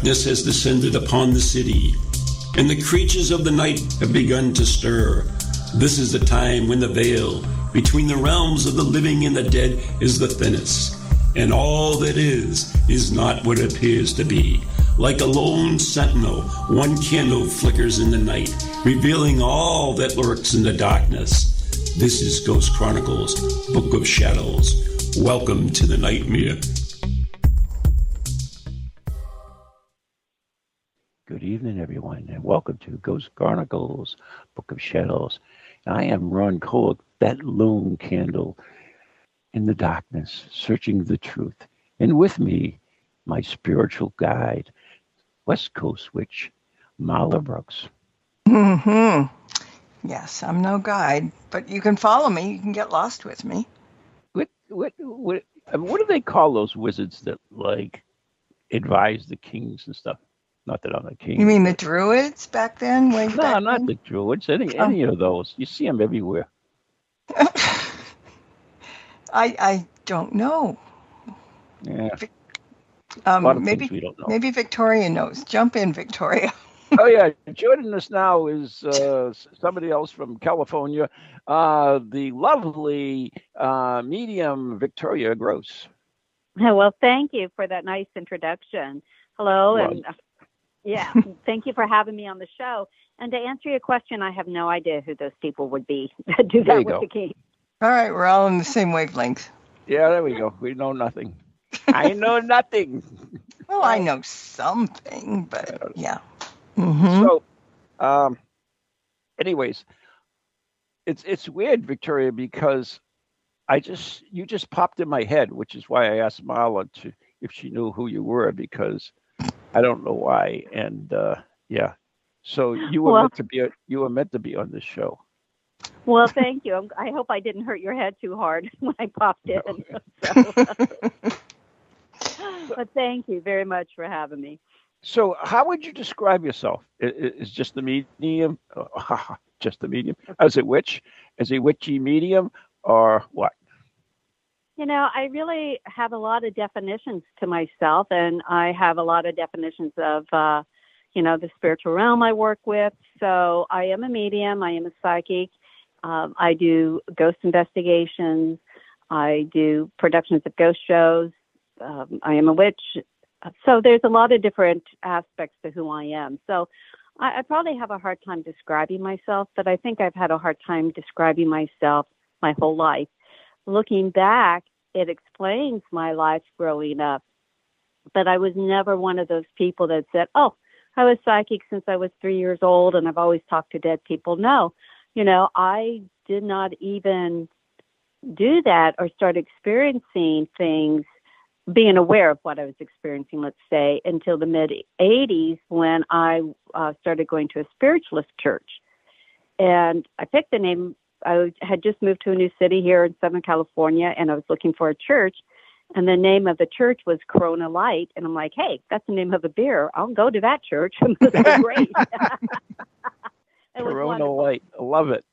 darkness has descended upon the city, and the creatures of the night have begun to stir. This is the time when the veil between the realms of the living and the dead is the thinnest, and all that is not what it appears to be. Like a lone sentinel, one candle flickers in the night, revealing all that lurks in the darkness. This is Ghost Chronicles, Book of Shadows. Welcome to the nightmare. Good evening, everyone, and welcome to Ghost Chronicles, Book of Shadows. I am Ron Kolek, that lone candle in the darkness, searching the truth. And with me, my spiritual guide, West Coast Witch, Marla Brooks. Yes, I'm no guide, but you can follow me. You can get lost with me. What do they call those wizards that, like, advise the kings and stuff? Not that I'm a king. You mean the druids back then? No, not the druids. Any of those. You see them everywhere. I don't know. Yeah. Maybe we don't know. Maybe Victoria knows. Jump in, Victoria. Oh yeah, joining us now is somebody else from California, the lovely medium Victoria Gross. Well, thank you for that nice introduction. Hello, Well, yeah, thank you for having me on the show. And to answer your question, I have no idea who those people would be that do that with the king. All right, we're all on the same wavelength. Yeah, there we go. We know nothing. I know nothing. Well, I know something, but yeah. So, anyways, it's weird, Victoria, because you just popped in my head, which is why I asked Marla if she knew who you were, because I don't know why. And yeah, so you were meant to be on this show. Well, thank you. I hope I didn't hurt your head too hard when I popped in. So, but thank you very much for having me. So how would you describe yourself? Is just the medium? Just the medium? As a witch? As a witchy medium? Or what? You know, I really have a lot of definitions to myself, and I have a lot of definitions of, the spiritual realm I work with. So I am a medium. I am a psychic. I do ghost investigations. I do productions of ghost shows. I am a witch. So there's a lot of different aspects to who I am. So I probably have a hard time describing myself, but I think I've had a hard time describing myself my whole life. Looking back, it explains my life growing up. But I was never one of those people that said, oh, I was psychic since I was 3 years old and I've always talked to dead people. No, I did not even do that or start experiencing things, being aware of what I was experiencing, let's say, until the mid-'80s when I started going to a spiritualist church. And I picked the name. I had just moved to a new city here in Southern California, and I was looking for a church. And the name of the church was Corona Light. And I'm like, hey, that's the name of a beer. I'll go to that church. It was great. Corona Light. I love it.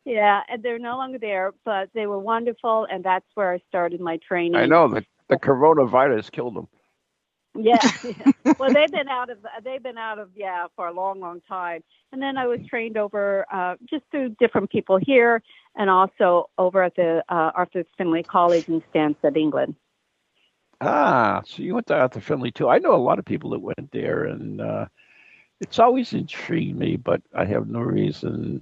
Yeah. And they're no longer there, but they were wonderful. And that's where I started my training. I know the coronavirus killed them. Yeah. Well, they've been out of for a long, long time. And then I was trained over just through different people here, and also over at the Arthur Findlay College in Stansted, England. So you went to Arthur Findlay too. I know a lot of people that went there, and it's always intrigued me, but I have no reason.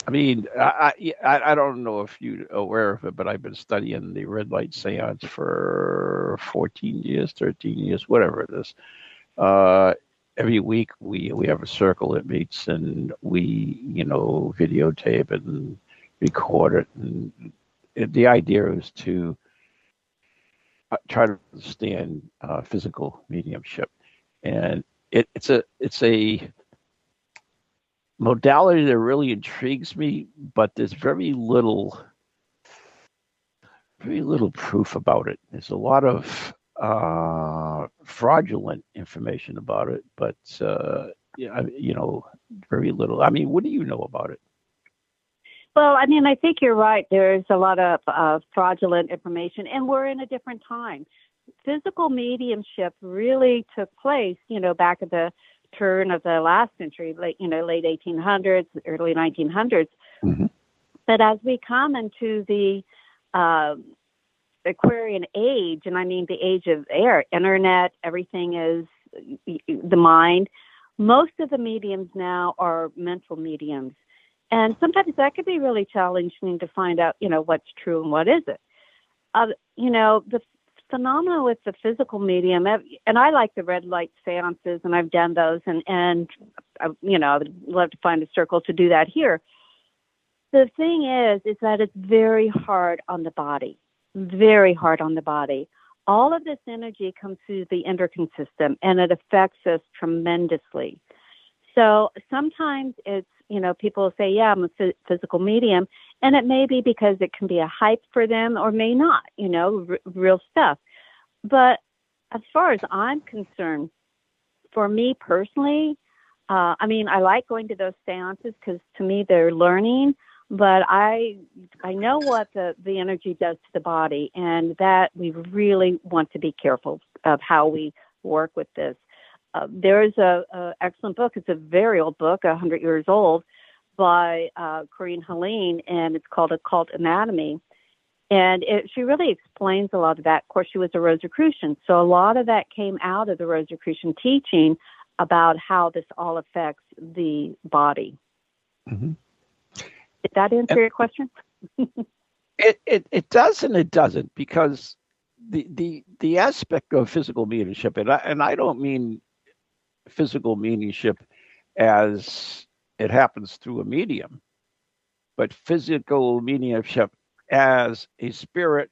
I mean, I don't know if you're aware of it, but I've been studying the red light seance for 14 years, 13 years, whatever it is. Every week we have a circle that meets, and we, videotape and record it. And the idea is to try to understand physical mediumship. And it's a modality that really intrigues me, but there's very little proof about it. There's a lot of fraudulent information about it, but very little. I mean, what do you know about it? Well, I mean, I think you're right. There's a lot of fraudulent information, and we're in a different time. physical mediumship really took place, back at the turn of the last century, late 1800s, early 1900s. Mm-hmm. But as we come into the Aquarian age, and I mean the age of air, internet, everything is the mind. Most of the mediums now are mental mediums. And sometimes that could be really challenging to find out, what's true and what isn't. The phenomena with the physical medium, and I like the red light seances, and I've done those, and I would love to find a circle to do that here. The thing is that it's very hard on the body, very hard on the body. All of this energy comes through the endocrine system, and it affects us tremendously. So sometimes it's, people say, yeah, I'm a physical medium, and it may be because it can be a hype for them or may not, real stuff. But as far as I'm concerned, for me personally, I like going to those seances because to me they're learning, but I know what the energy does to the body, and that we really want to be careful of how we work with this. There is a excellent book. It's a very old book, 100 years old, by Corinne Helene, and it's called Occult Anatomy. And she really explains a lot of that. Of course, she was a Rosicrucian, so a lot of that came out of the Rosicrucian teaching about how this all affects the body. Mm-hmm. Did that answer your question? It does and it doesn't, because the aspect of physical mediumship, and I don't mean physical mediumship as it happens through a medium, but physical mediumship as a spirit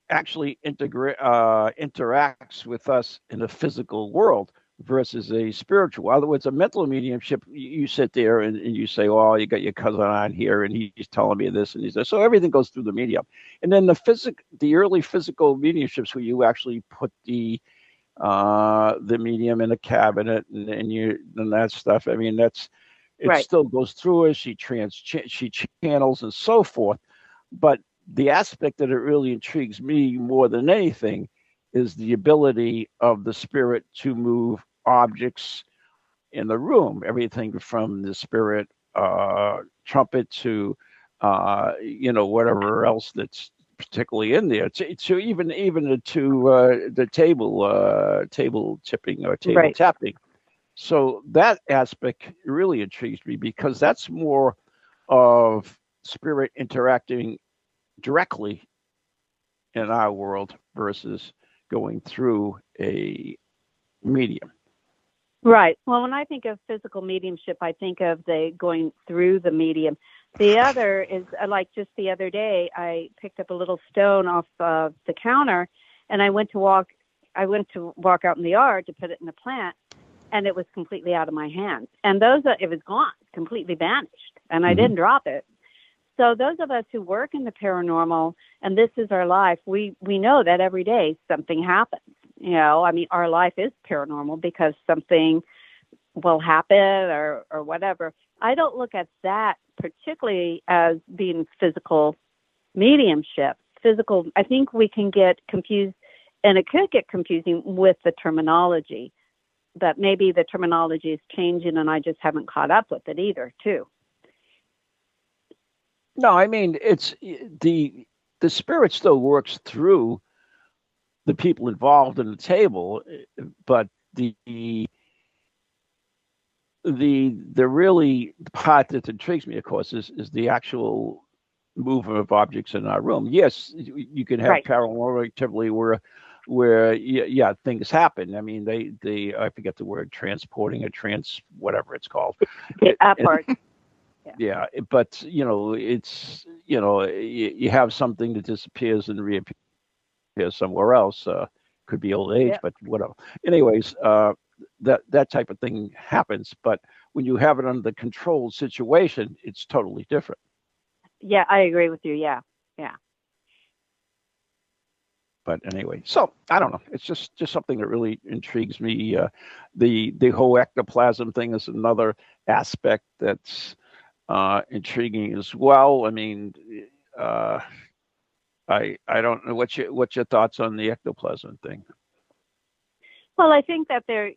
actually interacts with us in the physical world versus a spiritual. In other words, a mental mediumship, you sit there and you say, oh, you got your cousin on here and he's telling me this and he's there. So everything goes through the medium. And then the early physical mediumships where you actually put the medium in a cabinet and that stuff. I mean, it right. Still goes through her. She channels and so forth. But the aspect that it really intrigues me more than anything is the ability of the spirit to move objects in the room. Everything from the spirit trumpet to whatever else that's particularly in there, to even to the table tipping or table right. tapping. So that aspect really intrigues me, because that's more of spirit interacting directly in our world versus going through a medium. Right. Well, when I think of physical mediumship, I think of going through the medium. The other is, like just the other day, I picked up a little stone off the counter, and I went to walk out in the yard to put it in the plant, and it was completely out of my hands. And it was gone, completely vanished, and I didn't drop it. So those of us who work in the paranormal, and this is our life, we know that every day something happens. Our life is paranormal because something will happen or whatever. I don't look at that particularly as being physical mediumship. I think we can get confused, and it could get confusing with the terminology, but maybe the terminology is changing and I just haven't caught up with it either, too. No, I mean, it's the spirit still works through the people involved in the table, but the really part that intrigues me, of course, is the actual movement of objects in our room. Yes, you can have right. paranormal activity where things happen. I mean, they I forget the word, transporting or whatever it's called. That part. Yeah, but it's you have something that disappears and reappears somewhere else. Could be old age, but whatever. Anyways, that type of thing happens. But when you have it under the controlled situation, it's totally different. Yeah, I agree with you. Yeah. But anyway, so I don't know. It's just something that really intrigues me. The whole ectoplasm thing is another aspect that's intriguing as well. I mean, I don't know what's your thoughts on the ectoplasm thing. Well, I think that there,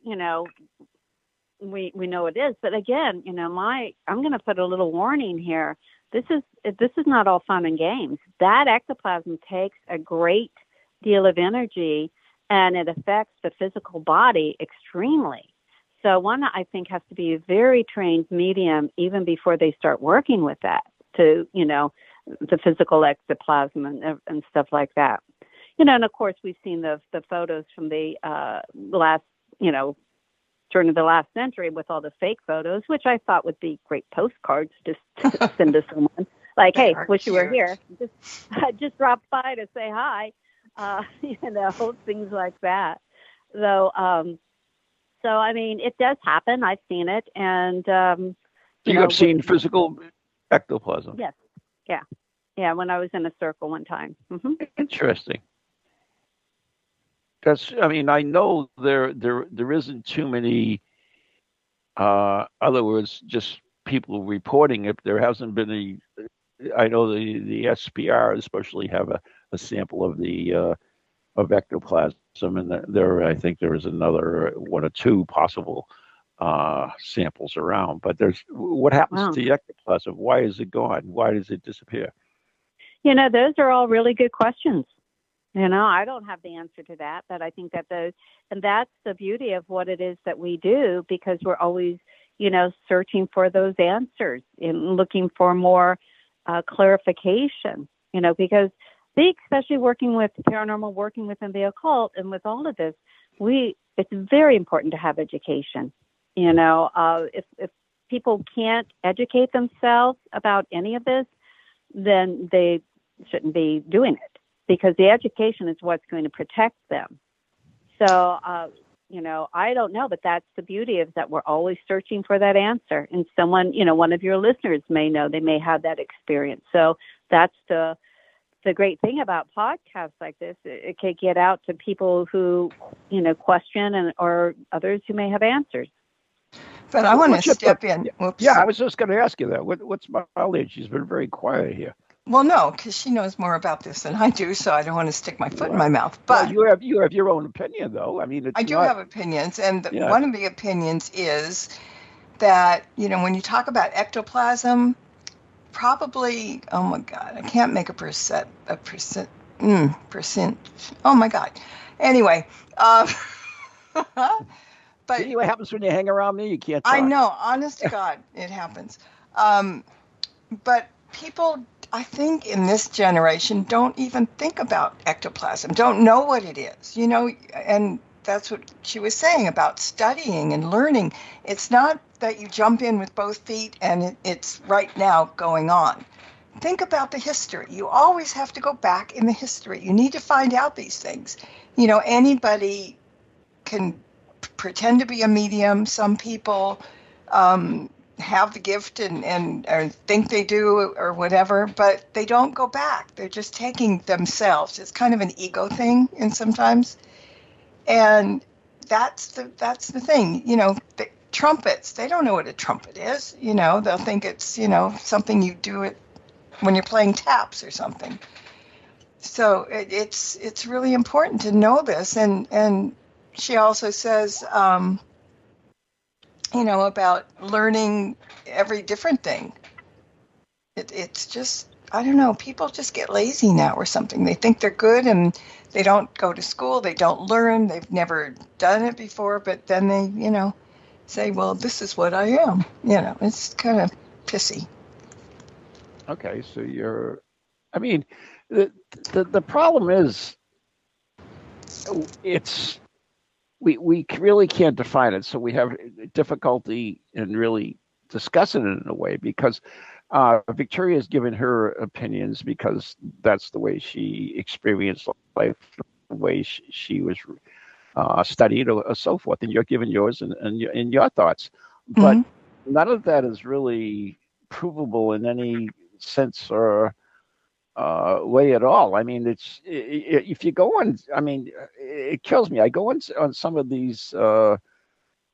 we know it is, but again, I'm going to put a little warning here. This is not all fun and games. That ectoplasm takes a great deal of energy, and it affects the physical body extremely. So one, I think, has to be a very trained medium even before they start working with that, to the physical ectoplasm and stuff like that. And of course we've seen the photos from the last turn of the last century with all the fake photos, which I thought would be great postcards to send to someone. Like, hey, wish you were here. Just drop by to say hi. Things like that. Though, so I mean, it does happen. I've seen it, and you have seen physical ectoplasm. Yes, yeah. When I was in a circle one time. Mm-hmm. Interesting. I know there isn't too many, other words, just people reporting it. There hasn't been I know the SPR especially have a sample of the of ectoplasm, and I think there is another one or two possible samples around. But what happens to the ectoplasm? Why is it gone? Why does it disappear? Those are all really good questions. I don't have the answer to that, but I think that and that's the beauty of what it is that we do, because we're always, searching for those answers and looking for more clarification, because especially working with paranormal, working within the occult, and with all of this, it's very important to have education. If people can't educate themselves about any of this, then they shouldn't be doing it, because the education is what's going to protect them. So, I don't know, but that's the beauty of that. We're always searching for that answer. And someone, one of your listeners may know, they may have that experience. So that's the great thing about podcasts like this. It can get out to people who, question or others who may have answers. But I want to step in. Whoops. Yeah, I was just going to ask you that. What's Molly? She's been very quiet here. Well, no, because she knows more about this than I do, so I don't want to stick my foot in my mouth. But you have your own opinion, though. I mean, I do have opinions, and one of the opinions is that when you talk about ectoplasm, probably, oh my God, I can't make a percent. Oh my God. Anyway, but see what happens when you hang around me? You can't talk. I know, honest to God, it happens. But people, I think, in this generation don't even think about ectoplasm, don't know what it is, and that's what she was saying about studying and learning. It's not that you jump in with both feet and it's right now going on. Think about the history. You always have to go back in the history. You need to find out these things. Anybody can pretend to be a medium. Some people have the gift and or think they do or whatever, but they don't go back. They're just taking themselves. It's kind of an ego thing, and sometimes, and that's the thing. The trumpets, they don't know what a trumpet is. They'll think it's something you do it when you're playing taps or something. So it's really important to know this, and she also says about learning every different thing. It's just, I don't know, people just get lazy now or something. They think they're good and they don't go to school, they don't learn, they've never done it before, but then they, say, well, this is what I am. It's kind of pissy. Okay, so the problem is, we really can't define it, so we have difficulty in really discussing it in a way, because Victoria's given her opinions because that's the way she experienced life, the way she was studied or so forth, and you're giving yours and your thoughts. But none of that is really provable in any sense or way at all. I mean, if you go on, I mean, it kills me. I go on some of these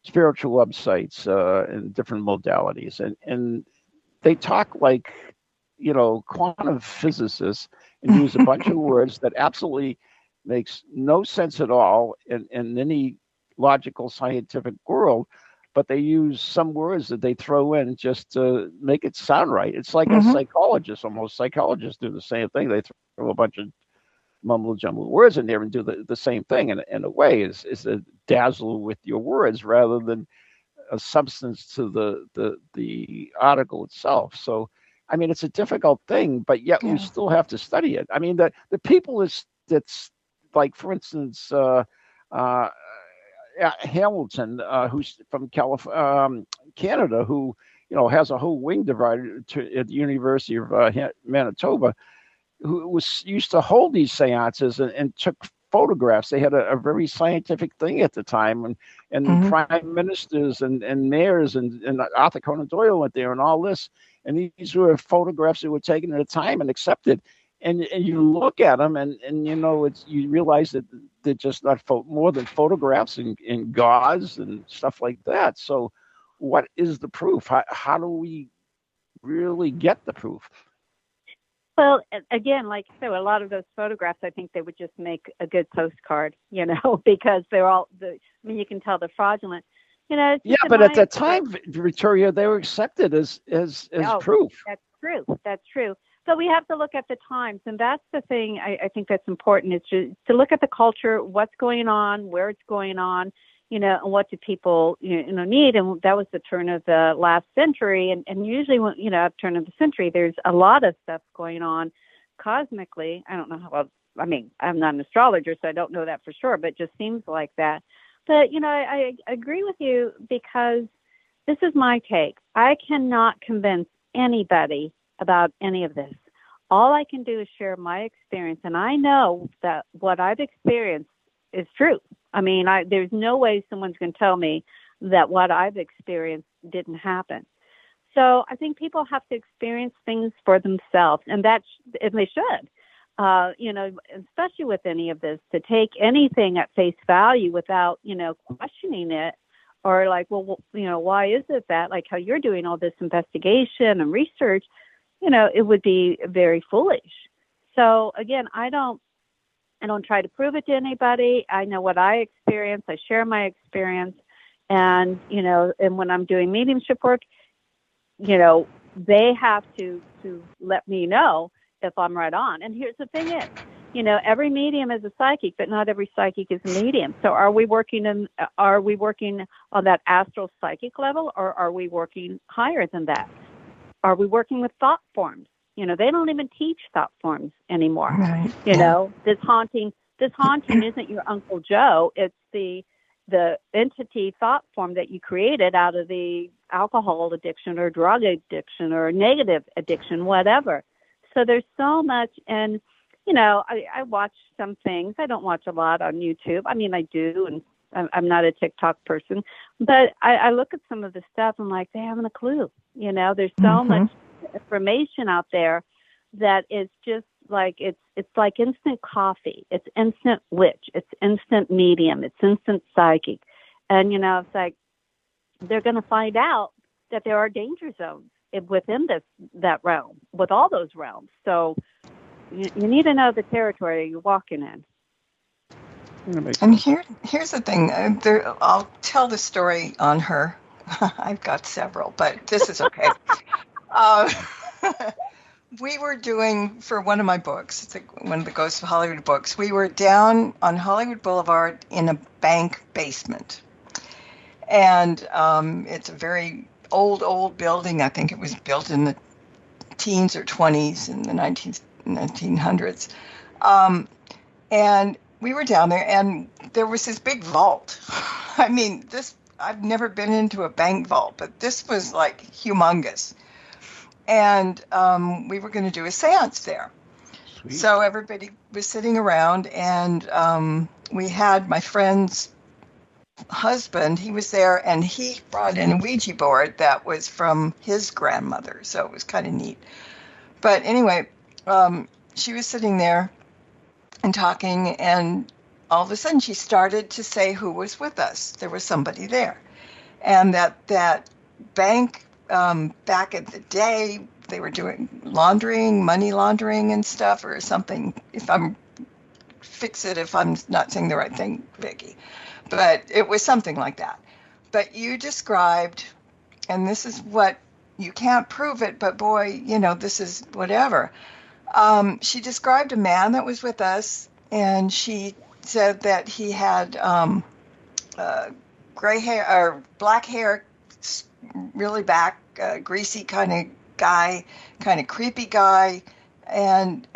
spiritual websites in different modalities, and they talk like quantum physicists, and use a bunch of words that absolutely makes no sense at all in any logical scientific world, but they use some words that they throw in just to make it sound right. It's like a psychologist, almost. Psychologists do the same thing. They throw a bunch of mumble jumble words in there and do the same thing in a way, is to dazzle with your words rather than a substance to the article itself. So, I mean, it's a difficult thing, but yet we still have to study it. I mean, the people that's like, for instance, Hamilton, who's from Canada, who has a whole wing divided at the University of Manitoba, who was used to hold these seances and took photographs. They had a very scientific thing at the time, and prime ministers and mayors and Arthur Conan Doyle went there and all this. And these were photographs that were taken at a time and accepted. And you look at them and you realize that they're just not more than photographs and gauze and stuff like that. So what is the proof? How do we really get the proof? Well, again, like so, a lot of those photographs, I think they would just make a good postcard, because they're all you can tell they're fraudulent. Yeah, but at that time, Victoria, they were accepted as proof. That's true. So we have to look at the times, and that's the thing I think that's important, is to look at the culture, what's going on, where it's going on, and what do people need. And that was the turn of the last century, and usually when at the turn of the century, there's a lot of stuff going on cosmically. I don't know how well. I mean, I'm not an astrologer, so I don't know that for sure, but it just seems like that. But I agree with you, because this is my take. I cannot convince anybody about any of this. All I can do is share my experience, and I know that what I've experienced is true. I mean, there's no way someone's going to tell me that what I've experienced didn't happen. So I think people have to experience things for themselves, and they should. Especially with any of this, to take anything at face value without, questioning it, or like, well, why is it that, like how you're doing all this investigation and research, it would be very foolish. So again, I don't try to prove it to anybody. I know what I experience. I share my experience, and and when I'm doing mediumship work, they have to let me know if I'm right on. And here's the thing is, every medium is a psychic, but not every psychic is a medium. So are we working on that astral psychic level, or are we working higher than that? Are we working with thought forms? They don't even teach thought forms anymore. Right. This haunting isn't your Uncle Joe. It's the entity thought form that you created out of the alcohol addiction or drug addiction or negative addiction, whatever. So there's so much, and I watch some things. I don't watch a lot on YouTube. I mean, I do, and I'm not a TikTok person, but I look at some of the stuff and like, they haven't a clue. There's so much information out there that is just like, it's like instant coffee. It's instant witch. It's instant medium. It's instant psychic. And, it's like, they're going to find out that there are danger zones within that realm, with all those realms. So you need to know the territory you're walking in. And here's the thing. I'll tell the story on her. I've got several, but this is okay. We were doing, for one of my books, it's one of the Ghosts of Hollywood books, we were down on Hollywood Boulevard in a bank basement. And it's a very old building. I think it was built in the teens or 20s in the 1900s. And we were down there, and there was this big vault. I mean, I've never been into a bank vault, but this was like humongous. And we were going to do a seance there. Sweet. So everybody was sitting around, and we had my friend's husband. He was there, and he brought in a Ouija board that was from his grandmother. So it was kind of neat. But anyway, she was sitting there and talking, and all of a sudden she started to say who was with us. There was somebody there. And that bank back in the day, they were doing money laundering and stuff or something. If I'm not saying the right thing, Vicki, but it was something like that. But you described, and this is what you can't prove it, but boy, this is whatever. She described a man that was with us, and she said that he had gray hair or black hair, really back, greasy kind of guy, kind of creepy guy, and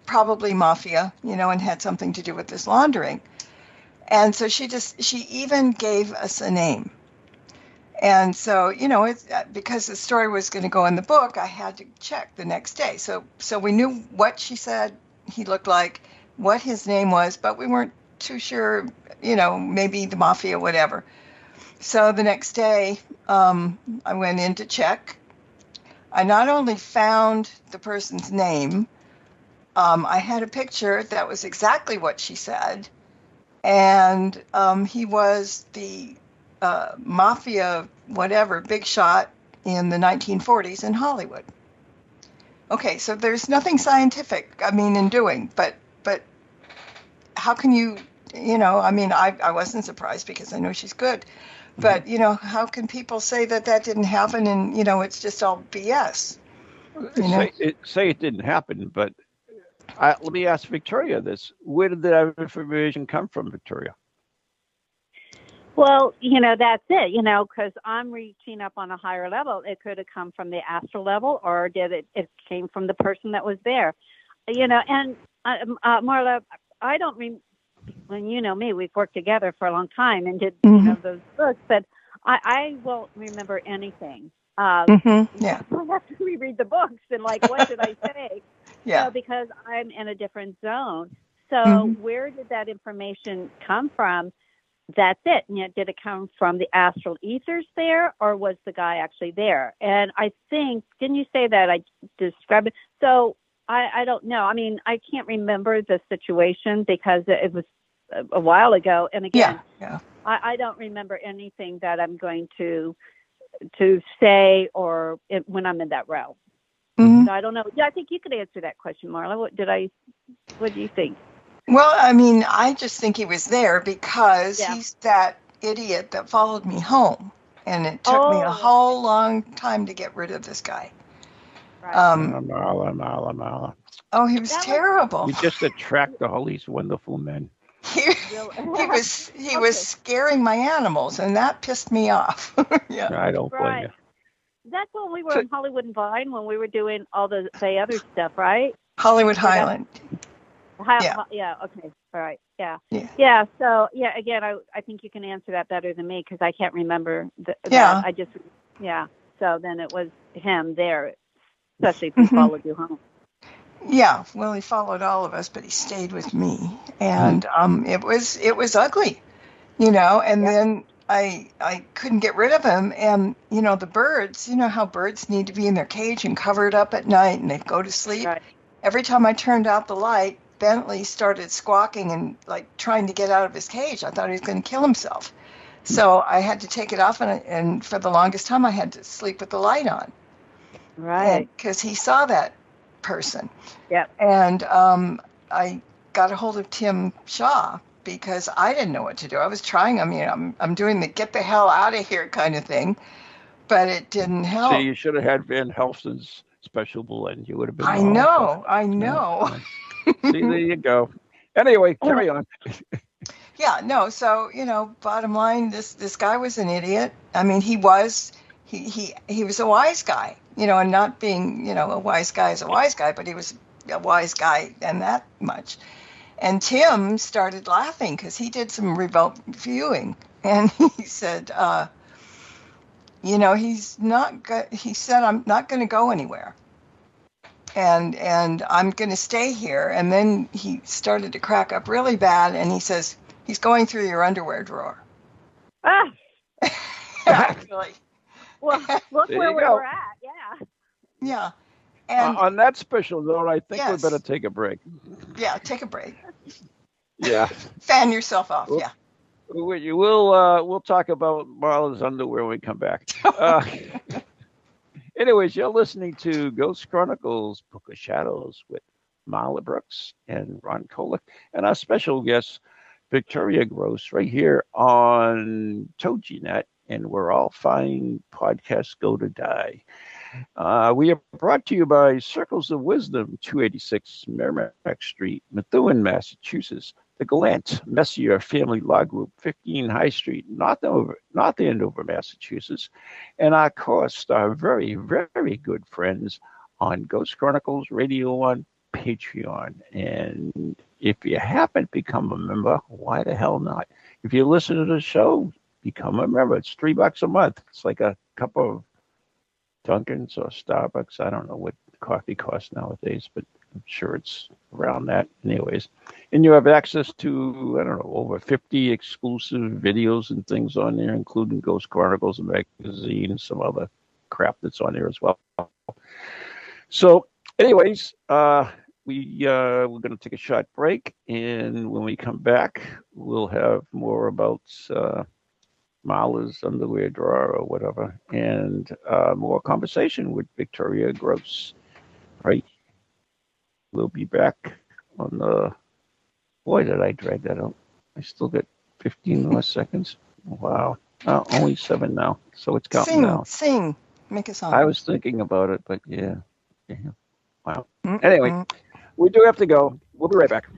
probably mafia, and had something to do with this laundering. And so she even gave us a name. And so, it's because the story was going to go in the book, I had to check the next day. So we knew what she said he looked like, what his name was, but we weren't too sure, maybe the mafia, whatever. So the next day, I went in to check. I not only found the person's name, I had a picture that was exactly what she said. And he was the mafia, whatever, big shot in the 1940s in Hollywood. Okay, so there's nothing scientific, in doing, but how can you, I wasn't surprised because I know she's good, but, how can people say that didn't happen and, it's just all BS? Say it didn't happen, but let me ask Victoria this. Where did that information come from, Victoria? Well, that's it, because I'm reaching up on a higher level. It could have come from the astral level, or it came from the person that was there, and Marla, I don't when you know me, we've worked together for a long time and did, those books, but I won't remember anything. Yeah. I have to reread the books and what did I say? Yeah. So, because I'm in a different zone. So where did that information come from? That's it. Did it come from the astral ethers there, or was the guy actually there? And I think, didn't you say that I described it? So I don't know. I can't remember the situation because it was a while ago. And again, I don't remember anything that I'm going to say when I'm in that realm. So I don't know. Yeah, I think you could answer that question, Marla. What do you think? Well, I just think he was there because he's that idiot that followed me home. And it took me a whole long time to get rid of this guy. Right. Marla. Oh, he was terrible. You just attract all these wonderful men. He was scaring my animals, and that pissed me off. Yeah. I don't blame you. That's when we were in Hollywood and Vine, when we were doing all the other stuff, right? Hollywood Highland. Yeah. Okay. All right. Yeah. So again, I think you can answer that better than me because I can't remember that. I just So then it was him there, especially if he followed you home. Yeah. Well, he followed all of us, but he stayed with me, and it was ugly, And then I couldn't get rid of him, and the birds. How birds need to be in their cage and covered up at night, and they go to sleep. Right. Every time I turned out the light, Bentley started squawking and trying to get out of his cage. I thought he was going to kill himself. So I had to take it off, and for the longest time I had to sleep with the light on. Right. Because he saw that person. Yeah. And I got a hold of Tim Shaw because I didn't know what to do. I was trying. I'm doing the get the hell out of here kind of thing, but it didn't help. See, you should have had Van Helsing's special blend. You would have been. I know. See, there you go. Anyway, carry on. Yeah, no. So bottom line, this guy was an idiot. He was a wise guy. And not being a wise guy is a wise guy, but he was a wise guy, and that much. And Tim started laughing because he did some reviewing, and he said, he's not. He said, I'm not going to go anywhere. And I'm going to stay here. And then he started to crack up really bad. And he says, he's going through your underwear drawer. Ah. Actually. Well, look where we were at. Yeah. Yeah. And on that special note, I think we better take a break. Yeah, take a break. Yeah. Fan yourself off. We'll, yeah. We'll talk about Marla's underwear when we come back. Anyways, you're listening to Ghost Chronicles, Book of Shadows with Marla Brooks and Ron Kolick, and our special guest, Victoria Gross, right here on TogiNet, and where all fine podcasts go to die. We are brought to you by Circles of Wisdom, 286 Merrimack Street, Methuen, Massachusetts. The Gallant Messier Family Law Group, 15 High Street, North Andover, Massachusetts. And our course, our very, very good friends on Ghost Chronicles Radio on Patreon. And if you haven't become a member, why the hell not? If you listen to the show, become a member. It's $3 a month. It's like a cup of Dunkin's or Starbucks. I don't know what coffee costs nowadays, but I'm sure it's around that. Anyways, and you have access to, I don't know, over 50 exclusive videos and things on there, including Ghost Chronicles magazine and some other crap that's on there as well. So anyways, we're going to take a short break, and when we come back, we'll have more about Marla's underwear drawer or whatever, and more conversation with Victoria Gross. Right. We'll be back on the... Boy, did I drag that out. I still got 15 more seconds. Wow. Only 7 now, so it's counting now. Sing. Make a song. I was thinking about it, but yeah. Wow. Anyway, we do have to go. We'll be right back.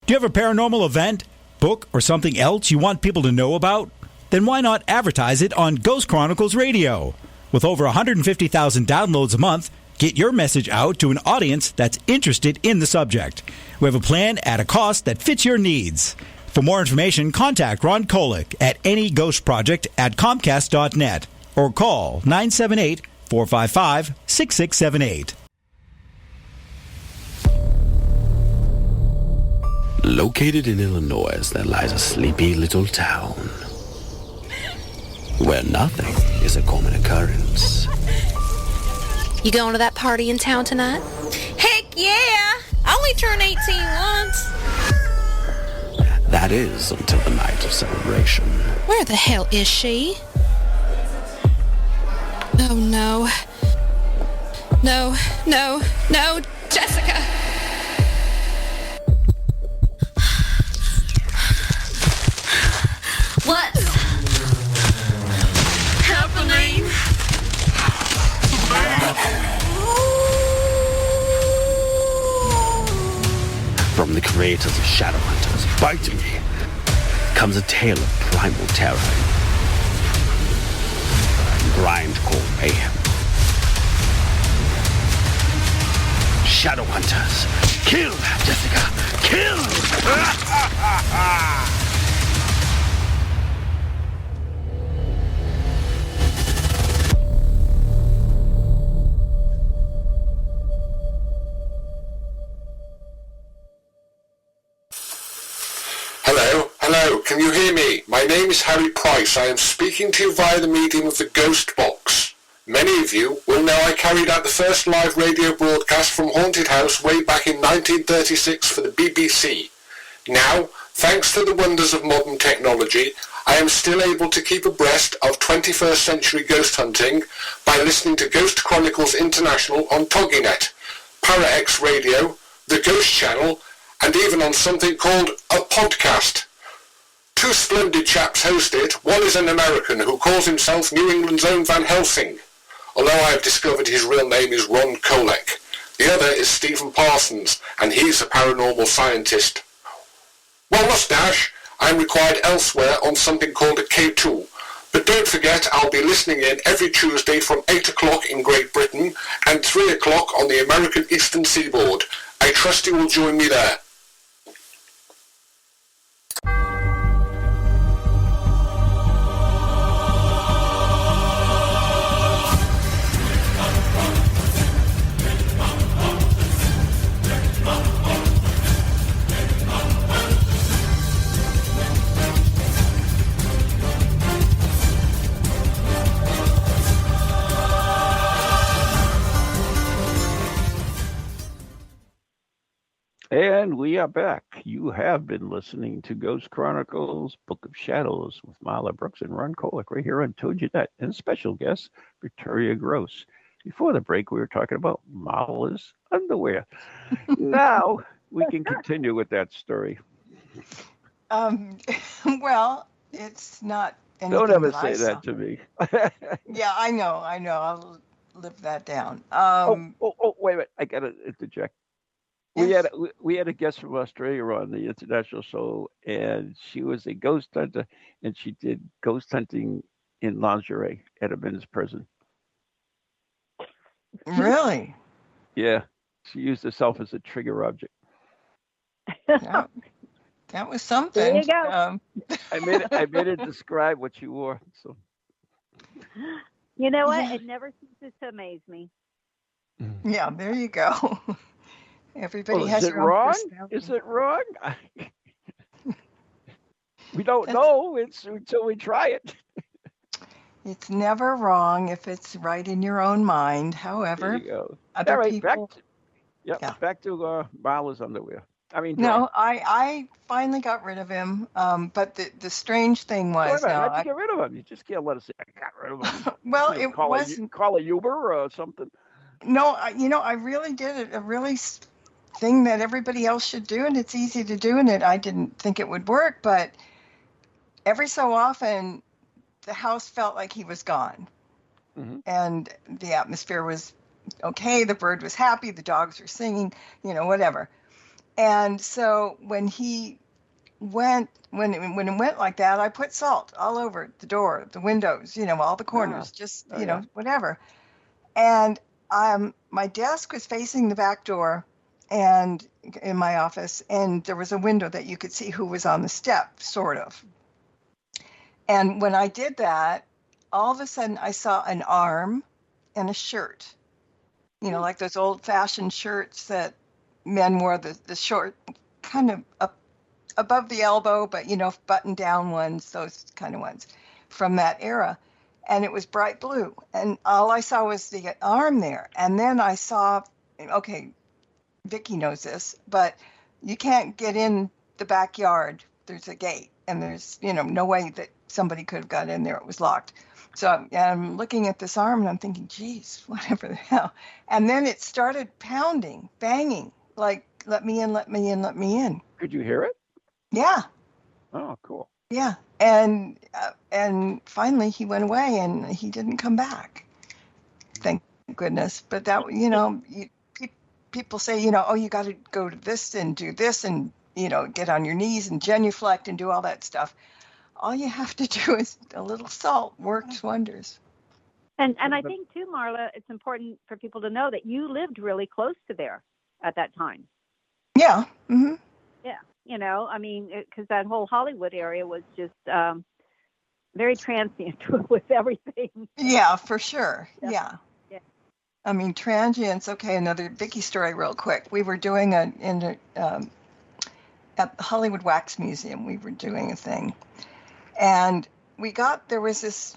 Do you have a paranormal event, book, or something else you want people to know about? Then why not advertise it on Ghost Chronicles Radio? With over 150,000 downloads a month, get your message out to an audience that's interested in the subject. We have a plan at a cost that fits your needs. For more information, contact Ron Kolick at anyghostproject@comcast.net or call 978-455-6678. Located in Illinois, there lies a sleepy little town where nothing is a common occurrence. You going to that party in town tonight? Heck yeah! I only turned 18 once. That is until the night of celebration. Where the hell is she? Oh no. No, Jessica! What's happening? From the creators of Shadowhunters, Biting Me, comes a tale of primal terror and grindcore mayhem. Shadowhunters, kill, Jessica, kill! Hello, can you hear me? My name is Harry Price. I am speaking to you via the medium of the Ghost Box. Many of you will know I carried out the first live radio broadcast from Haunted House way back in 1936 for the BBC. Now, thanks to the wonders of modern technology, I am still able to keep abreast of 21st century ghost hunting by listening to Ghost Chronicles International on TogiNet, ParaX Radio, the Ghost Channel, and even on something called a podcast. 2 splendid chaps host it. One is an American who calls himself New England's own Van Helsing, although I have discovered his real name is Ron Kolick. The other is Stephen Parsons, and he's a paranormal scientist. Well, mustache, I'm required elsewhere on something called a K2. But don't forget, I'll be listening in every Tuesday from 8 o'clock in Great Britain and 3 o'clock on the American Eastern Seaboard. I trust you will join me there. And we are back. You have been listening to Ghost Chronicles, Book of Shadows with Marla Brooks and Ron Kolick right here on TogiNet, and special guest, Victoria Gross. Before the break, we were talking about Marla's underwear. Now we can continue with that story. Well, it's not anything Don't ever that I say saw. that to me. Yeah, I know. I'll live that down. Wait a minute. I got to interject. Yes. We had a guest from Australia on the international show, and she was a ghost hunter, and she did ghost hunting in lingerie at a men's prison. Really? Yeah, she used herself as a trigger object. That was something. There you go. I made it describe what she wore. So You know what? It never ceases to amaze me. Yeah, there you go. Everybody has is it their own wrong? personality. Is it wrong? We don't know. It's until we try it. It's never wrong if it's right in your own mind. However, There you go. other All right, people. back to Marla's underwear. I mean, No, I finally got rid of him. But the strange thing was, wait a minute, how'd you get rid of him? You just can't let us say I got rid of him. well, You know, it wasn't. call a Uber or something. No, I really did a really thing that everybody else should do, and it's easy to do, and I didn't think it would work, but every so often the house felt like he was gone. Mm-hmm. And the atmosphere was okay, the bird was happy, the dogs were singing, whatever. And so when it went like that, I put salt all over the door, the windows, all the corners, whatever. And my desk was facing the back door and in my office, and there was a window that you could see who was on the step, sort of. And when I did that, all of a sudden I saw an arm and a shirt, like those old-fashioned shirts that men wore, the short, kind of up above the elbow, but, button-down ones, those kind of ones from that era. And it was bright blue. And all I saw was the arm there. And then I saw, okay, Vicky knows this, but you can't get in the backyard. There's a gate, and there's, no way that somebody could have got in there. It was locked. So I'm looking at this arm, and I'm thinking, geez, whatever the hell. And then it started pounding, banging, like, let me in, let me in, let me in. Could you hear it? Yeah. Oh, cool. Yeah. And finally he went away, and he didn't come back. Thank goodness. But that, people say, oh, you got to go to this and do this and, get on your knees and genuflect and do all that stuff. All you have to do is a little salt works wonders. And I think too, Marla, it's important for people to know that you lived really close to there at that time. Yeah. Mm-hmm. Yeah. Because that whole Hollywood area was just very transient with everything. Yeah, for sure. Yeah. I mean, transients. Okay, another Vicky story real quick. We were doing at the Hollywood Wax Museum, we were doing a thing. And there was this,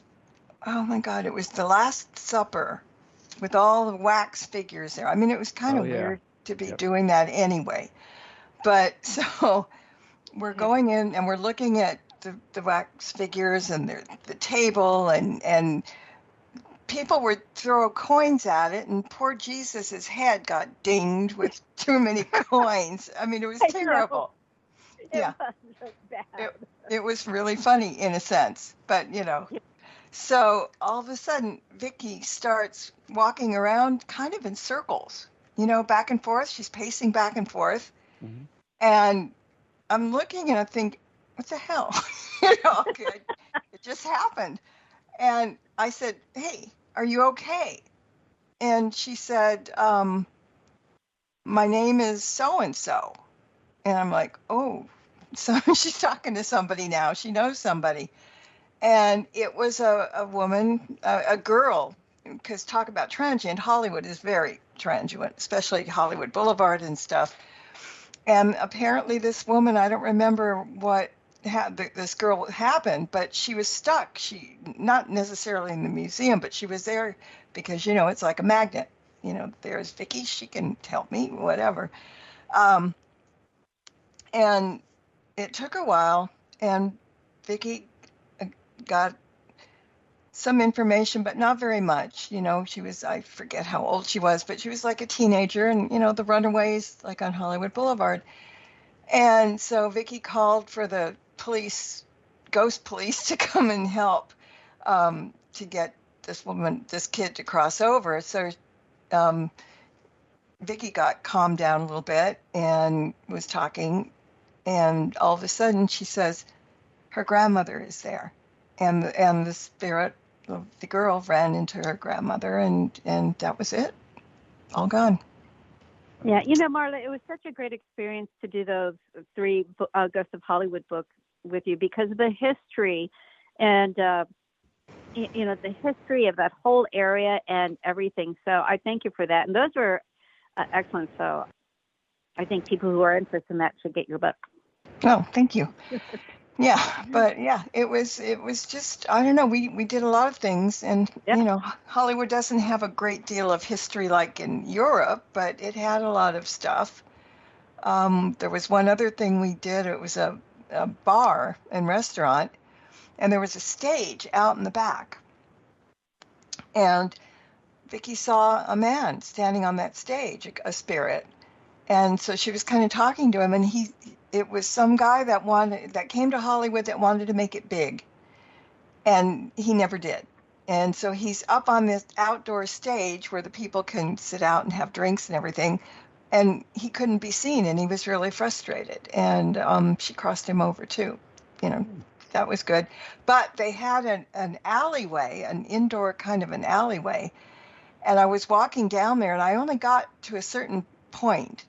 oh my God, it was the Last Supper with all the wax figures there. I mean, it was kind of weird to be doing that anyway. But so we're going in and we're looking at the wax figures and the table, and people would throw coins at it, and poor Jesus's head got dinged with too many coins. I mean, it was terrible. Yeah. It was really funny in a sense, but so all of a sudden Vicky starts walking around kind of in circles, back and forth. She's pacing back and forth. Mm-hmm. And I'm looking and I think, what the hell? It just happened. And I said, hey, are you okay? And she said, my name is so-and-so. And I'm like, oh, so she's talking to somebody now. She knows somebody. And it was a woman, a girl, because talk about transient. Hollywood is very transient, especially Hollywood Boulevard and stuff. And apparently this woman, I don't remember what this girl happened, but she was stuck. She, not necessarily in the museum, but she was there because, it's like a magnet. There's Vicky, she can help me, whatever. And it took a while, and Vicky got some information, but not very much. She was, I forget how old she was, but she was like a teenager, and, the Runaways, like on Hollywood Boulevard. And so Vicky called for the police, ghost police, to come and help to get this kid to cross over. So Vicky got calmed down a little bit and was talking, and all of a sudden she says her grandmother is there, and the spirit of the girl ran into her grandmother, and that was it, all gone. Yeah, Marla, it was such a great experience to do those 3 Ghosts of Hollywood books with you, because of the history and the history of that whole area and everything. So I thank you for that, and those were excellent. So I think people who are interested in that should get your book. Oh, thank you. Yeah, but yeah, it was just, I don't know, we did a lot of things, and Hollywood doesn't have a great deal of history like in Europe, but it had a lot of stuff. There was one other thing we did. It was a bar and restaurant, and there was a stage out in the back, and Vicky saw a man standing on that stage, a spirit, and so she was kind of talking to him, and it was some guy that came to Hollywood that wanted to make it big, and he never did. And so he's up on this outdoor stage where the people can sit out and have drinks and everything, and he couldn't be seen, and he was really frustrated. And she crossed him over too. That was good. But they had an alleyway, an indoor kind of an alleyway, and I was walking down there, and I only got to a certain point,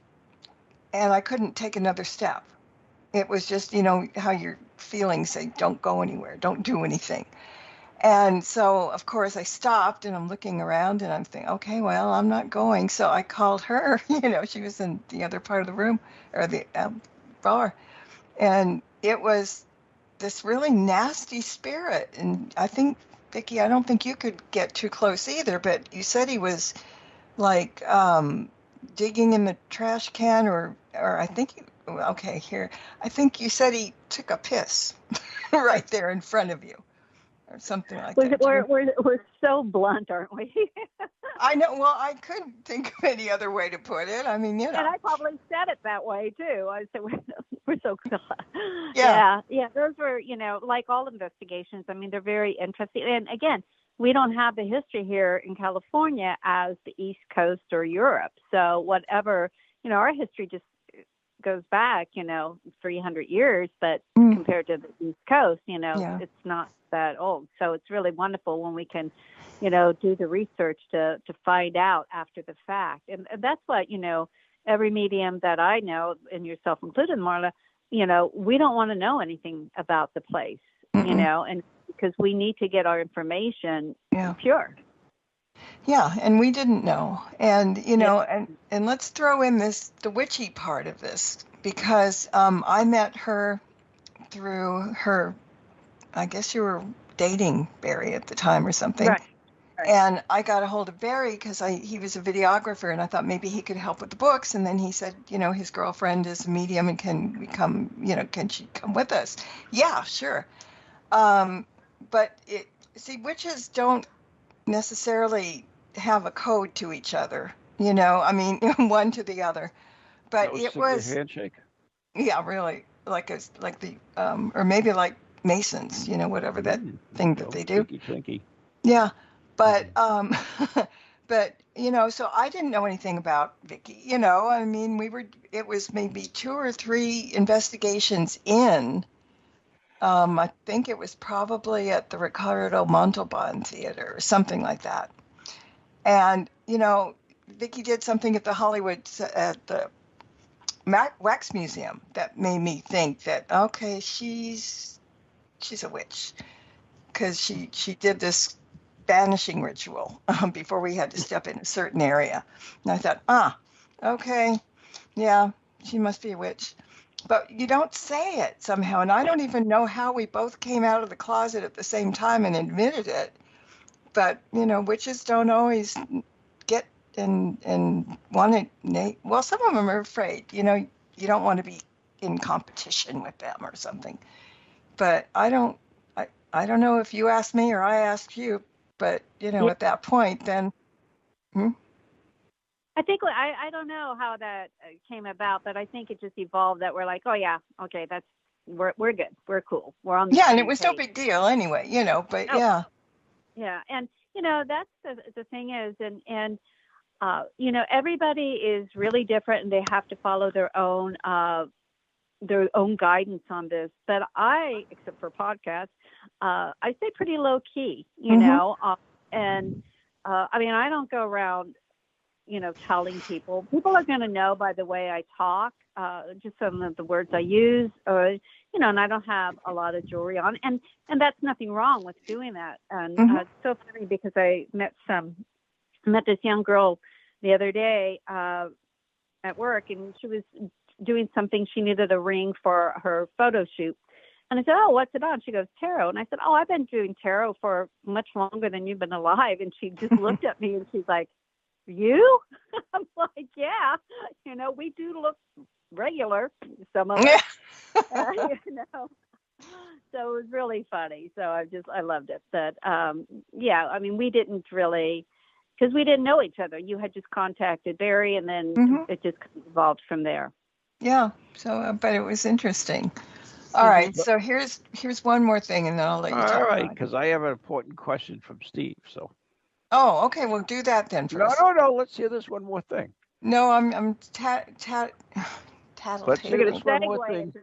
and I couldn't take another step. It was just, how your feelings say, don't go anywhere, don't do anything. And so, of course, I stopped, and I'm looking around, and I'm thinking, okay, well, I'm not going. So I called her. She was in the other part of the room, or the bar. And it was this really nasty spirit. And I think, Vicki, I don't think you could get too close either, but you said he was like digging in the trash can, or I think I think you said he took a piss right there in front of you, or something like that. We're so blunt, aren't we? I know. Well, I couldn't think of any other way to put it. I mean, And I probably said it that way too. I said we're so cool. Yeah. Those were, like all investigations. I mean, they're very interesting. And again, we don't have the history here in California as the East Coast or Europe. So whatever, our history just goes back, 300 years, but compared to the East Coast, it's not that old. So it's really wonderful when we can, do the research to find out after the fact. And that's what, every medium that I know, and yourself included, Marla, we don't want to know anything about the place, and because we need to get our information pure. Yeah, and we didn't know. And, and let's throw in the witchy part of this, because I met her through her, I guess you were dating Barry at the time or something. Right. And I got a hold of Barry because he was a videographer, and I thought maybe he could help with the books. And then he said, his girlfriend is a medium, and can she come with us? Yeah, sure. But witches don't necessarily have a code to each other, I mean, one to the other. But it was a handshake. Yeah, really, like the or maybe like Masons, whatever that thing that they do. Twinkie. Yeah, but but so I didn't know anything about Vicky. I mean, it was maybe 2 or 3 investigations in. I think it was probably at the Ricardo Montalban Theater or something like that. And, Vicky did something at the at the Wax Museum that made me think that, okay, she's a witch, because she did this banishing ritual before we had to step in a certain area. And I thought, okay, yeah, she must be a witch. But you don't say it somehow, and I don't even know how we both came out of the closet at the same time and admitted it. But, witches don't always get and want to, well, some of them are afraid, you don't want to be in competition with them or something. But I don't know if you asked me or I asked you, but at that point then. I think I don't know how that came about, but I think it just evolved that we're like, oh yeah, okay, we're good, we're cool, we're on the Yeah, same and it was page. no big deal anyway, but yeah, and that's the thing is, and everybody is really different, and they have to follow their own guidance on this. But except for podcasts, I stay pretty low key, and I mean, I don't go around telling people. People are going to know by the way I talk, just some of the words I use, and I don't have a lot of jewelry on, and that's nothing wrong with doing that. And it's so funny because I met this young girl the other day at work, and she was doing something. She needed a ring for her photo shoot. And I said, oh, what's it on? She goes, tarot. And I said, oh, I've been doing tarot for much longer than you've been alive. And she just looked at me and she's like, you? I'm like, yeah, we do look regular, some of us, So it was really funny. So I loved it. But I mean, we didn't really, because we didn't know each other. You had just contacted Barry, and then it just evolved from there. Yeah. So, but it was interesting. All right. So here's one more thing, and then I'll let you talk. All right, because I have an important question from Steve. So. Oh, okay. We'll do that then first. No. Let's hear this one more thing. No, I'm tattletale. Let's hear this one more thing.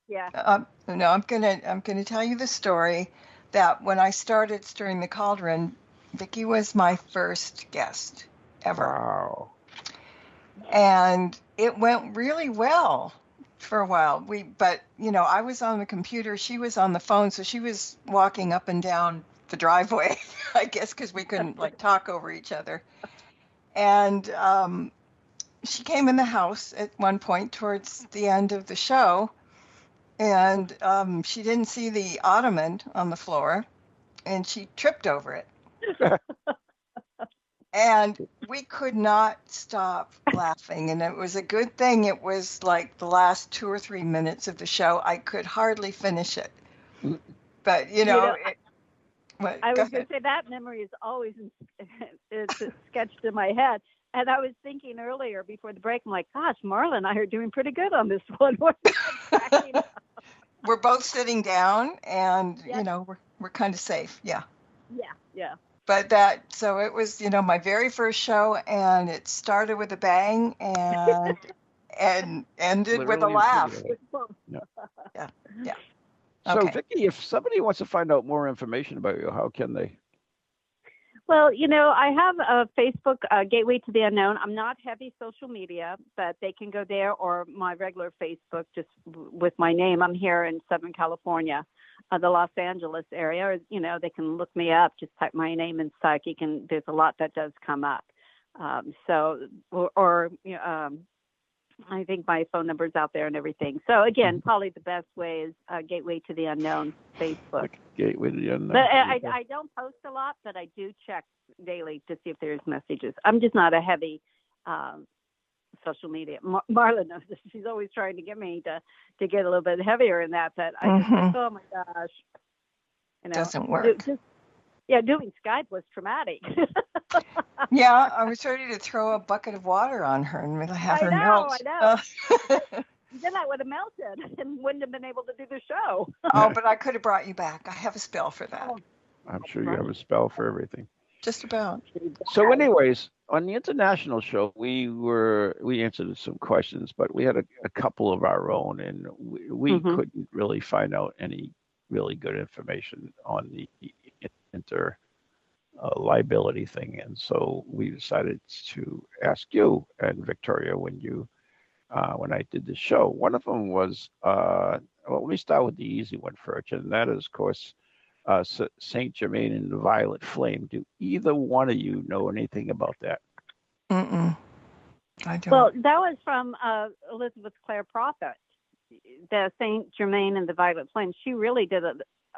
Yeah. No, I'm gonna tell you the story that when I started Stirring the Cauldron, Vicki was my first guest ever. Wow. And it went really well for a while. But I was on the computer, she was on the phone, so she was walking up and down the driveway, I guess, because we couldn't talk over each other. And she came in the house at one point towards the end of the show, and she didn't see the ottoman on the floor, and she tripped over it. And we could not stop laughing, and it was a good thing. It was like the last 2 or 3 minutes of the show. I could hardly finish it. But, I was going to say that memory is always it's sketched in my head. And I was thinking earlier before the break, I'm like, gosh, Marla and I are doing pretty good on this one. We're both sitting down, and, we're kind of safe. Yeah. Yeah. But so it was, my very first show, and it started with a bang and ended with a laugh. Yeah. So, Okay. Vicki, if somebody wants to find out more information about you, how can they? Well, I have a Facebook, Gateway to the Unknown. I'm not heavy social media, but they can go there, or my regular Facebook, just with my name. I'm here in Southern California, the Los Angeles area. Or, they can look me up, just type my name in psychic, and there's a lot that does come up. I think my phone number's out there and everything. So again, probably the best way is Gateway to the Unknown Facebook. Gateway to the Unknown. But I don't post a lot, but I do check daily to see if there's messages. I'm just not a heavy social media. Marla knows this. She's always trying to get me to get a little bit heavier in that. But I just think, oh my gosh, doesn't work. Doing Skype was traumatic. Yeah, I was ready to throw a bucket of water on her and have her melt. I know. Then I would have melted and wouldn't have been able to do the show. Oh, but I could have brought you back. I have a spell for that. I'm sure you have a spell for everything. Just about. So anyways, on the international show, we answered some questions, but we had a couple of our own, and we couldn't really find out any really good information on the liability thing, and so we decided to ask you and Victoria when I did the show. One of them was well, let me start with the easy one first, and that is, of course, Saint Germain and the Violet Flame. Do either one of you know anything about that? I don't. Well, that was from Elizabeth Clare Prophet, the Saint Germain and the Violet Flame. She really did a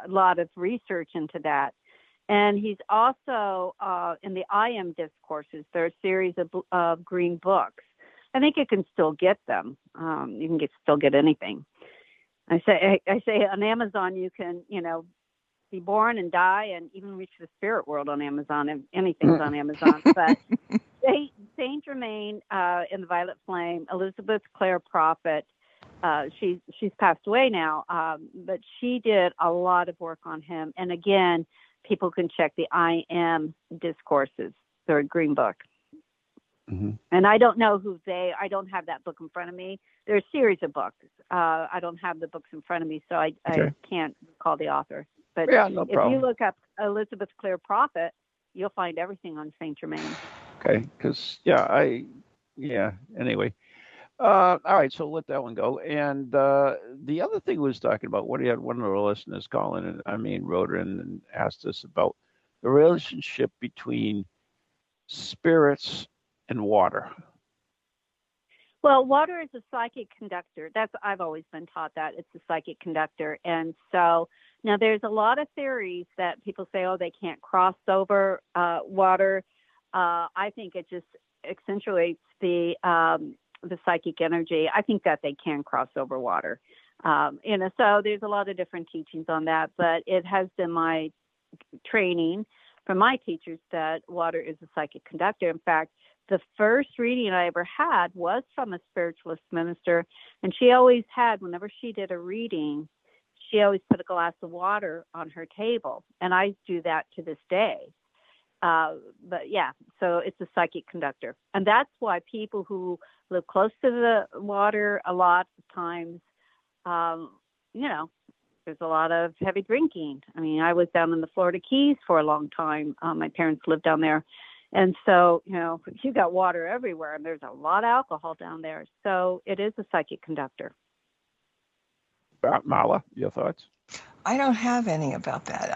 lot of research into that. And he's also in the I Am Discourses. There are a series of green books. I think you can still get them. You can still get anything. I say on Amazon you can, be born and die and even reach the spirit world on Amazon, and anything's on Amazon. But Saint Germain in the Violet Flame, Elizabeth Clare Prophet, she's passed away now, but she did a lot of work on him. And again, people can check the I Am discourses, their green book. Mm-hmm. And I don't know I don't have that book in front of me. There's a series of books. I don't have the books in front of me, so I can't recall the author. But no problem. You look up Elizabeth Clare Prophet, you'll find everything on Saint Germain. Okay, because anyway. All right, so let that one go. And the other thing we was talking about, what he had one of the listeners call in, wrote in and asked us about the relationship between spirits and water. Well, water is a psychic conductor. I've always been taught that it's a psychic conductor. And so now there's a lot of theories that people say, they can't cross over water. I think it just accentuates the psychic energy. I think that they can cross over water. So there's a lot of different teachings on that, but it has been my training from my teachers that water is a psychic conductor. In fact, the first reading I ever had was from a spiritualist minister, and she always had, whenever she did a reading, she always put a glass of water on her table, and I do that to this day. But yeah, so it's a psychic conductor, and that's why people who live close to the water a lot of times, there's a lot of heavy drinking. I was down in the Florida Keys for a long time. My parents lived down there. And so, you got water everywhere, and there's a lot of alcohol down there. So it is a psychic conductor. Mala, your thoughts? I don't have any about that.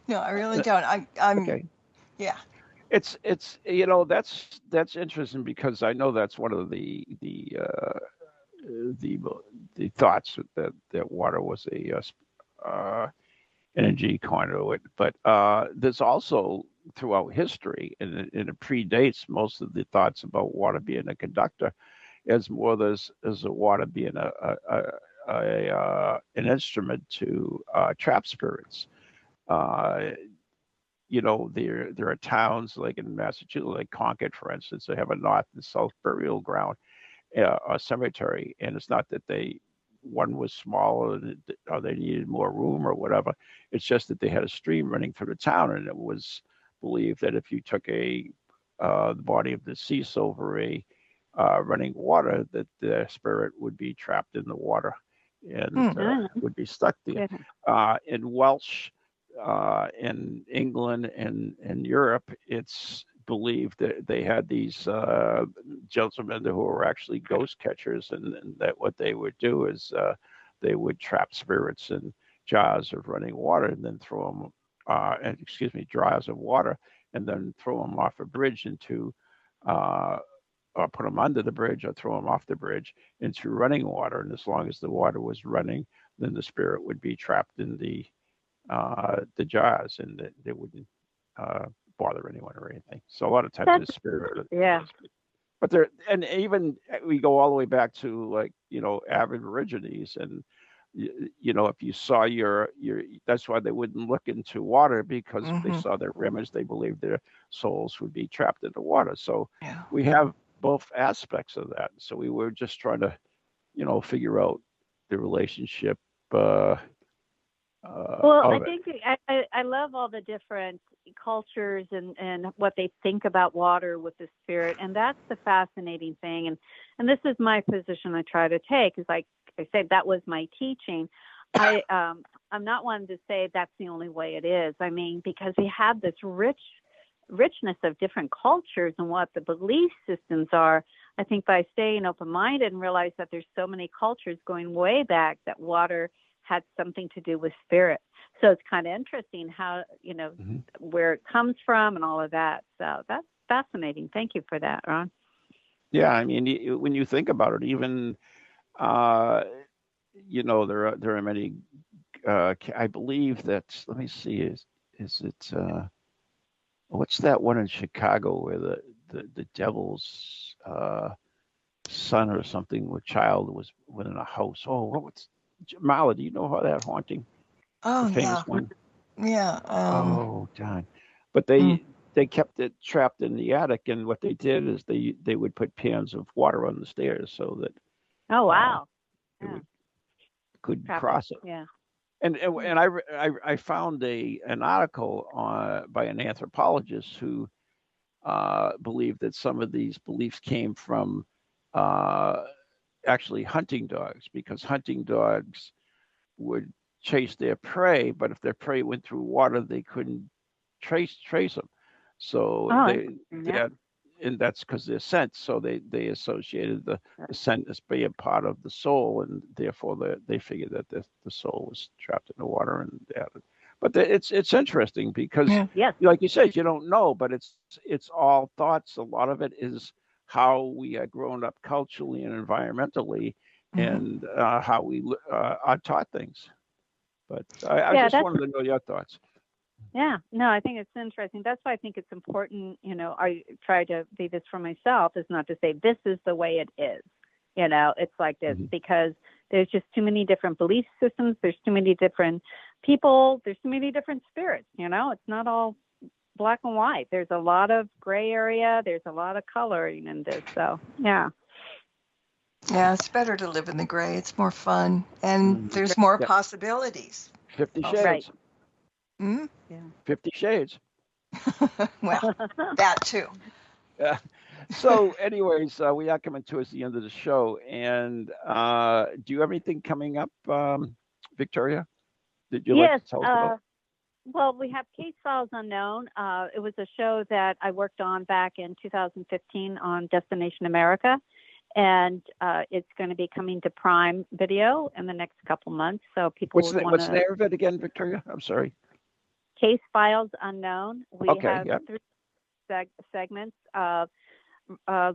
No, I really don't. I'm okay. Yeah. It's that's interesting, because I know that's one of the thoughts that water was a energy conduit, but there's also throughout history, and it predates most of the thoughts about water being a conductor, as more as the water being an instrument to trap spirits. There are towns like in Massachusetts, like Concord, for instance, they have a north and south burial ground, a cemetery, and it's not that one was smaller or they needed more room or whatever. It's just that they had a stream running through the town, and it was believed that if you took the body of the deceased over a running water, that the spirit would be trapped in the water and would be stuck there. In Welsh, in England and in Europe, it's believed that they had these gentlemen who were actually ghost catchers, and that what they would do is they would trap spirits in jars of running water and then throw them, jars of water, and then throw them off a bridge into, or put them under the bridge or throw them off the bridge into running water. And as long as the water was running, then the spirit would be trapped in the jars, and they wouldn't bother anyone or anything. So a lot of times the spirit, but there, and even we go all the way back to Aborigines, and if you saw your that's why they wouldn't look into water, because if they saw their image, they believed their souls would be trapped in the water. So we have both aspects of that. So we were just trying to figure out the relationship. I think I love all the different cultures and what they think about water with the spirit, and that's the fascinating thing. And this is my position I try to take, is like I said, that was my teaching. I'm not one to say that's the only way it is. Because we have this richness of different cultures and what the belief systems are. I think by staying open-minded and realize that there's so many cultures going way back that water had something to do with spirit. So it's kind of interesting how, where it comes from and all of that. So that's fascinating. Thank you for that, Ron. Yeah, when you think about it, even, there are many, I believe that, let me see, is it, what's that one in Chicago where the devil's son or something, or child was within a house. Oh, what was Marla? Do you know how that haunting? Oh, The famous yeah. one. Yeah. Oh, darn. But Mm. they kept it trapped in the attic, and what they did is they would put pans of water on the stairs so that Oh, wow. it Yeah. couldn't Trap cross it. Yeah. And I found an article by an anthropologist who believed that some of these beliefs came from actually hunting dogs, because hunting dogs would chase their prey, but if their prey went through water, they couldn't trace them. So Oh, they interesting. Yeah. had, and that's because they're scent. So they associated the scent as being part of the soul, and therefore they figured that the soul was trapped in the water. And but it's interesting because, Yeah. Yes. like you said, you don't know, but it's all thoughts. A lot of it is how we are grown up culturally and environmentally, Mhm. and how we are taught things. But I Yeah, just that's wanted to know your thoughts. Yeah, no, I think it's interesting. That's why I think it's important. I try to be this for myself, is not to say this is the way it is. It's like this Mhm. because there's just too many different belief systems. There's too many different people. There's too many different spirits. It's not all black and white. There's a lot of gray area. There's a lot of coloring in this. So, yeah. Yeah, it's better to live in the gray. It's more fun, and Mhm. there's more Yeah. possibilities. 50 Oh, Shades. Right. Mm? Yeah. 50 Shades. Well, that too. Yeah. So, anyways, we are coming towards the end of the show, and do you have anything coming up, Victoria? Did you like Yes. to tell us about? Well, we have Case Files Unknown. It was a show that I worked on back in 2015 on Destination America, and it's going to be coming to Prime Video in the next couple months. So people What's would the want name of it again, Victoria? I'm sorry. Case Files Unknown. We Okay, have yeah. 3 segments. The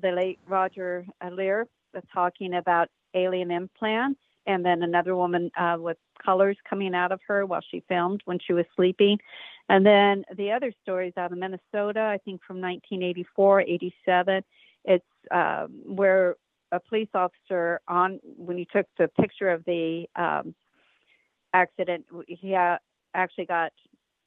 late Roger Lear talking about alien implants, and then another woman with colors coming out of her while she filmed when she was sleeping. And then the other stories out of Minnesota, I think from 1984, 87. It's where a police officer, when he took the picture of the accident, he actually got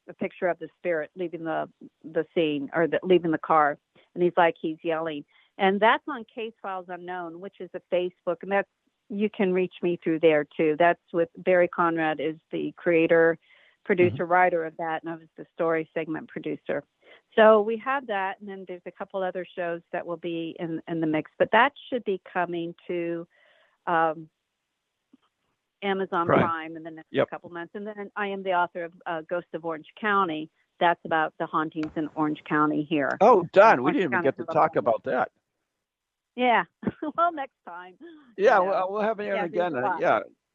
a picture of the spirit leaving the scene, or leaving the car, and he's yelling. And that's on Case Files Unknown, which is a Facebook, and you can reach me through there too. That's with Barry Conrad, is the creator, producer, writer of that, and I was the story segment producer. So we have that, and then there's a couple other shows that will be in the mix, but that should be coming to Amazon Prime in the next couple months. And then I am the author of Ghost of Orange County. That's about the hauntings in Orange County here. Oh, darn, we Orange didn't even County, get to talk about that. Yeah. Well, next time. Yeah, we'll have you on again.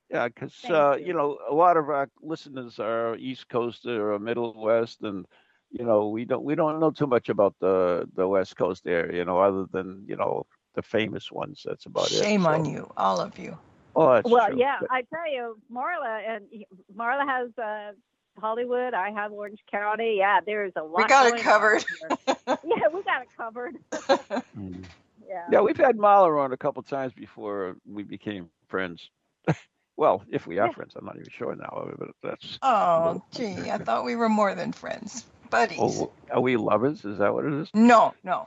Yeah, because a lot of our listeners are East Coast or Middle West, and we don't know too much about the West Coast area, other than the famous ones. That's about it. Shame on you, all of you. Oh, that's well, true. yeah, I tell you, Marla has Hollywood. I have Orange County. Yeah, there's a lot. We got it covered. Yeah, we got it covered. Yeah, we've had Marla on a couple times before we became friends. Well, if we are friends, I'm not even sure now. But that's. Oh, gee, I thought we were more than friends, buddies. Oh, are we lovers? Is that what it is? No, no,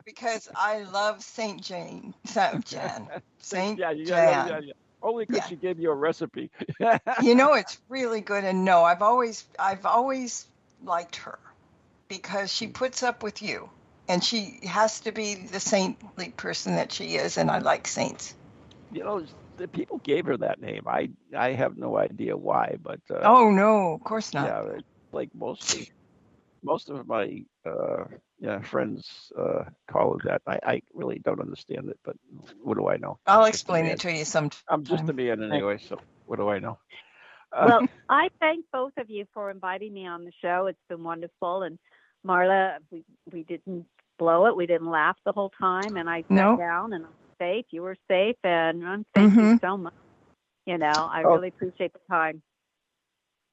because I love Saint Jan. Yeah. Only because she gave you a recipe. It's really good. And no, I've always liked her because she puts up with you, and she has to be the saintly person that she is. And I like saints. The people gave her that name. I have no idea why, but oh no, of course not. Yeah, like most of my friends call it that. I really don't understand it, but what do I know? I'll explain it to you sometime. I'm just a man anyway, so what do I know? Well, I thank both of you for inviting me on the show. It's been wonderful, and Marla, we didn't blow it. We didn't laugh the whole time, and I sat down and I'm safe. You were safe, and thank you so much. I really appreciate the time.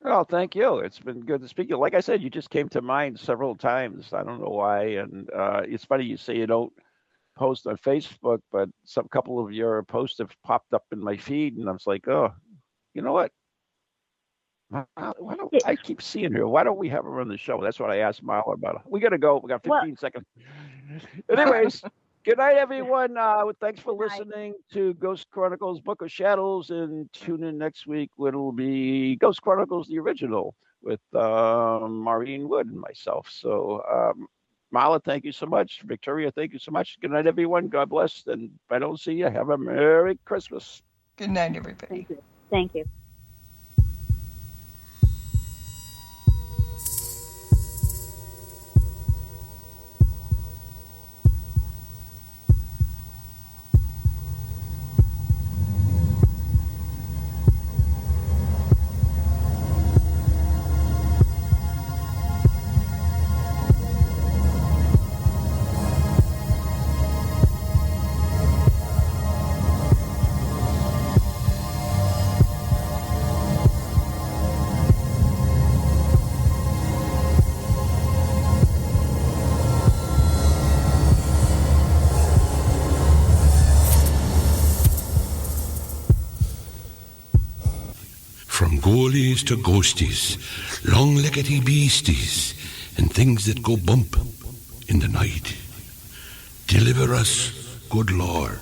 Well, thank you. It's been good to speak to you. Like I said, you just came to mind several times. I don't know why. And it's funny you say you don't post on Facebook, but some couple of your posts have popped up in my feed, and I was like, oh, you know what? Why don't I keep seeing her? Why don't we have her on the show? That's what I asked Marla about. We got to go. We got 15 seconds. Anyways, good night, everyone. Thanks for listening to Ghost Chronicles Book of Shadows, and tune in next week when it'll be Ghost Chronicles, the original, with Maureen Wood and myself. So, Marla, thank you so much. Victoria, thank you so much. Good night, everyone. God bless. And if I don't see you, have a Merry Christmas. Good night, everybody. Thank you. Thank you. From ghoulies to ghosties, long-leggedy beasties, and things that go bump in the night. Deliver us, good Lord.